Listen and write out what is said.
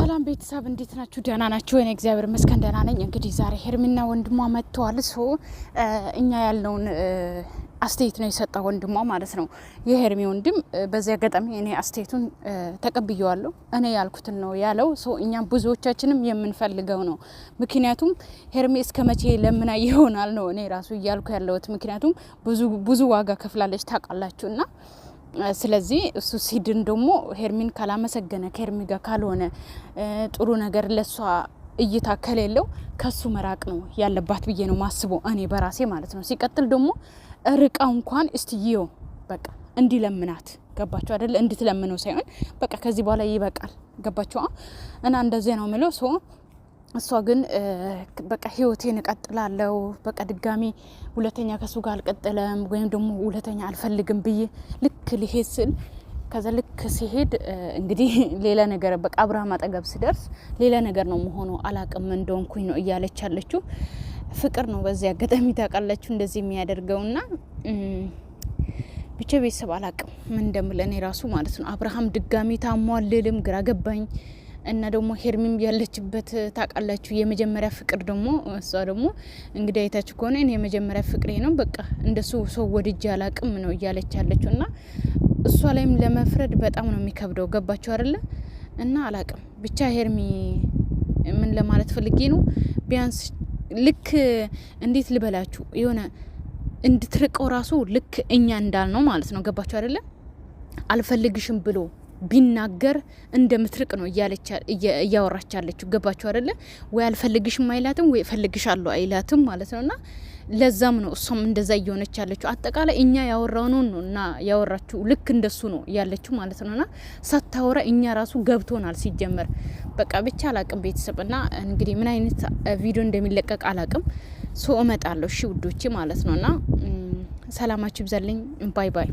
ሰላም ቤተሰብ እንዴት ናችሁ? ደህና ናችሁ? እኔ እግዚአብሔር ይመስገን ደህና ነኝ። እንግዲህ ዛሬ ሄርሚና ወንድሟ መጥተዋል። እኛ ያለውን አስተያየት ነው የሰጠው ወንድሟ ማለት ነው። የሄርሚ ወንድም በዚህ አጋጣሚ እኔ አስተያየቱን ተቀብየዋለሁ። እኔ ያልኩትን ነው ያለው። እኛም ብዙዎቻችንም የምንፈልገው ነው። ምክንያቱም ሄርሚ እስከ መቼ ለምና ይሆናል ነው እኔ ራሱ እያልኩ ያለሁት። ምክንያቱም ብዙ ዋጋ ከፍላለች ታውቃላችሁና ስለዚህ እሱ ሲድን ደግሞ ሄርሚን ካላመሰገነ ከሄርሚ ጋር ካልሆነ ጥሩ ነገር ለሷ እይታ ከሌለው ከሱ መራቅ ነው ያለባት ብዬ ነው ማስበው እኔ በራሴ ማለት ነው። ሲቀጥል ደግሞ ርቃ እንኳን እስቲዮ በቃ እንዲለምናት ገባችሁ አይደል? እንድትለምነው ሳይሆን በቃ ከዚህ በኋላ ይበቃል። ገባችሁ? እና እንደዚህ ነው ምለው እሷ ግን በቃ ህይወቴን እቀጥላለሁ በቃ ድጋሚ ሁለተኛ ከሱ ጋር አልቀጥለም ወይም ደግሞ ሁለተኛ አልፈልግም ብዬ ልክ ሊሄድ ስል ከዛ ልክ ሲሄድ እንግዲህ ሌላ ነገር በቃ አብርሃም አጠገብ ሲደርስ ሌላ ነገር ነው መሆኑ አላቅም እንደሆንኩኝ ነው እያለች ያለችው። ፍቅር ነው በዚህ አጋጣሚ ታውቃላችሁ እንደዚህ የሚያደርገውና ብቻ ቤተሰብ አላቅም ምን እንደምል እኔ ራሱ ማለት ነው። አብርሃም ድጋሚ ታሟልልም ግራ ገባኝ። እና ደግሞ ሄርሚም ያለችበት ታውቃላችሁ የመጀመሪያ ፍቅር ደግሞ እሷ ደግሞ እንግዲህ አይታችሁ ከሆነ እኔ የመጀመሪያ ፍቅሬ ነው በቃ እንደሱ ሰው ወድጄ አላቅም ነው እያለች ያለችው። እና እሷ ላይም ለመፍረድ በጣም ነው የሚከብደው። ገባችሁ አይደለ? እና አላቅም ብቻ ሄርሚ ምን ለማለት ፈልጌ ነው ቢያንስ ልክ እንዴት ልበላችሁ የሆነ እንድትርቀው ራሱ ልክ እኛ እንዳልነው ማለት ነው። ገባችሁ አይደለ? አልፈልግሽም ብሎ ቢናገር እንደምትርቅ ነው እያወራች ያለችው። ገባችሁ አይደለ? ወይ አልፈልግሽም አይላትም ወይ እፈልግሻለሁ አይላትም ማለት ነውና ለዛም ነው እሷም እንደዛ እየሆነች ያለችው። አጠቃላይ እኛ ያወራው ነው እና ያወራችሁ ልክ እንደሱ ነው ያለችው ማለት ነውና ሳታወራ እኛ ራሱ ገብቶናል ሲጀመር። በቃ ብቻ አላቅም ቤተሰብና እንግዲህ ምን አይነት ቪዲዮ እንደሚለቀቅ አላቅም። እመጣለሁ እሺ ውዶቼ ማለት ነውና ሰላማችሁ ይብዛልኝ። ባይ ባይ